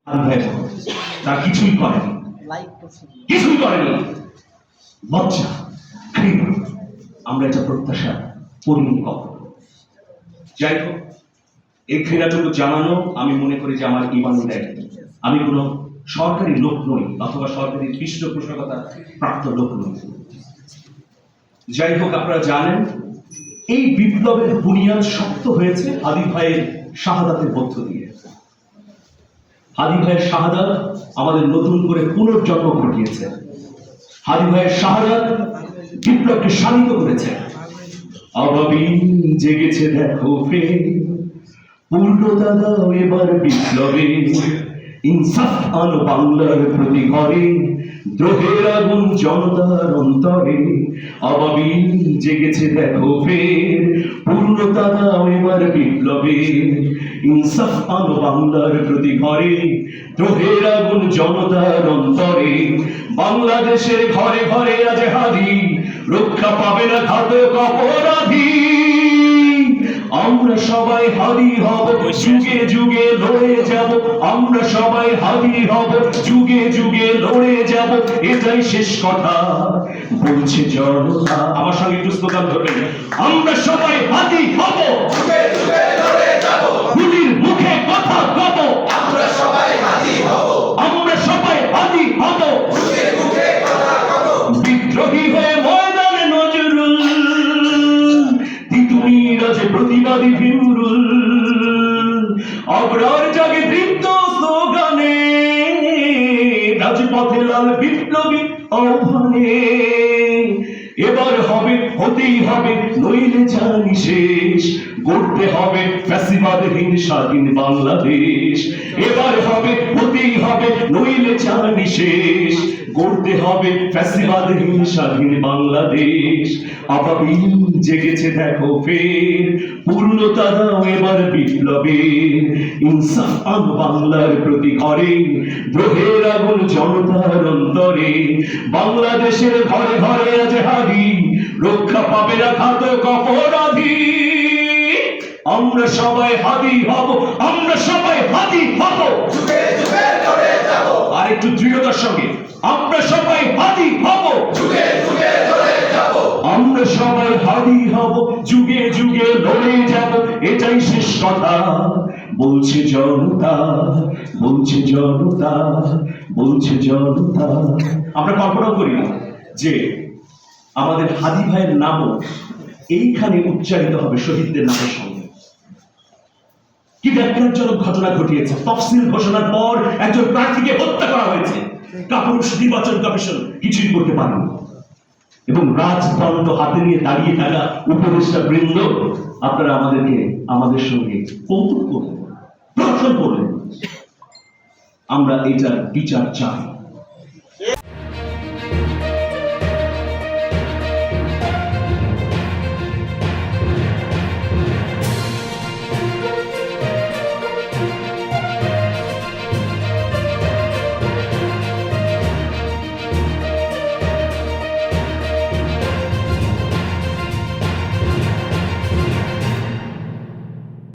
তারা কিছুই করেনি, লজ্জা ঘৃণা আমরা এটা প্রত্যাশা করিনি কখনো। যাই হোক, এই ঘৃণাটুকু জানানো আমি মনে করি যে আমার ইমানি দায়িত্ব। আমি কোনো সরকারি লোক নই অথবা সরকারি পৃষ্ঠপোষকতা প্রাপ্ত লোক নই। যাই হোক, আপনারা জানেন এই বিপ্লবের বুনিয়াদ শক্ত হয়েছে হাদি ভাইয়ের শাহাদাতের মধ্য দিয়ে। হাদি ভাইয়ের শাহাদাত আমাদের নতুন করে পুনর্জন্ম ঘটিয়েছে। হাদি ভাইয়ের শাহাদাত বিপ্লবকে শানিত করেছে। আবাবিল জেগেছে দেখো ফের, পূর্ণতা দাও এবার বিপ্লবে, ইনসাফ আনো বাংলার প্রতি ঘরে, দ্রোহের আগুন জনতার অন্তরে। আবাবিল জেগেছে দেখো ফের, পূর্ণতা দাও এবার বিপ্লবে, ইনসাফ আনো বাংলার প্রতি ঘরে, দ্রোহের আগুন জনতার অন্তরে। বাংলাদেশের ঘরে ঘরে আজ হাদি, রক্ষা পাবে না ঘাতক অপরাধী। আমরা সবাই হাদি হব, যুগে যুগে লড়ে যাব। আমরা সবাই হাদি হব, যুগে যুগে লড়ে যাব। এটাই শেষ কথা বলছে জনতা। আমার সঙ্গে একটু স্লোগান ধরবেন। আমরা সবাই হাদি হব, যুগে যুগে লড়ে যাব। গুলির মুখে কথা কব, আমরা সবাই হাদি হব। আমরা সবাই হাদি হব, যুগে যুগে কথা কব। বিদ্রোহী হয়ে ময়দানে নজরুল, তিতুমির আছে প্রতিবাদী ভিমরুল। অগ্রর জাগে দৃপ্ত স্লোগানে, রাজপথে লাল বিপ্লবী আহ্বানে। এবার হবে, হতেই হবে, নইলে জানি শেষ। গড়তে হবে ফ্যাসিবাদহীন স্বাধীন বাংলাদেশ। এবার হবে, হতেই হবে, নইলে জানি শেষ। গড়তে হবে ফ্যাসিবাদহীন স্বাধীন বাংলাদেশ। আবাবিল জেগেছে দেখো ফের, পূর্ণতা দাও এবার বিপ্লবে, ইনসাফ আনো বাংলার প্রতি ঘরে, দ্রোহের আগুন জনতার অন্তরে। বাংলাদেশের ঘরে ঘরে আজ হাদি, রক্ষা পাবে না ঘাতক অপরাধী। আমরা সবাই হাদি হব, আমরা সবাই হাদি হব, যুগে যুগে লড়ে যাব। আর একটু দৃঢ়তার সঙ্গে আমরা সবাই হাদি হব, যুগে যুগে লড়ে যাব। আমরা সবাই হাদি হব, যুগে যুগে লড়ে যাব। এটাই শেষ কথা বলছে জনতা, বলছে জনতা, বলছে জনতা। আমরা কল্পনা করি না যে আমাদের হাদি ভাইয়ের নামও এইখানে উচ্চারিত হবে শহীদদের নামের সঙ্গে। কি ব্যাখ্যাজনক ঘটনা ঘটিয়েছে। তফসিল ঘোষণার পর একজন প্রার্থীকে হত্যা করা হয়েছে। কাপুরুষ নির্বাচন কমিশন কিছুই করতে পারেনি। এবং রাজদণ্ড হাতে নিয়ে দাঁড়িয়ে থাকা উপদেষ্টা বৃন্দ, আপনারা আমাদের সঙ্গে কৌতুক করলেন, প্রশংসা করলেন। আমরা এটার বিচার চাই।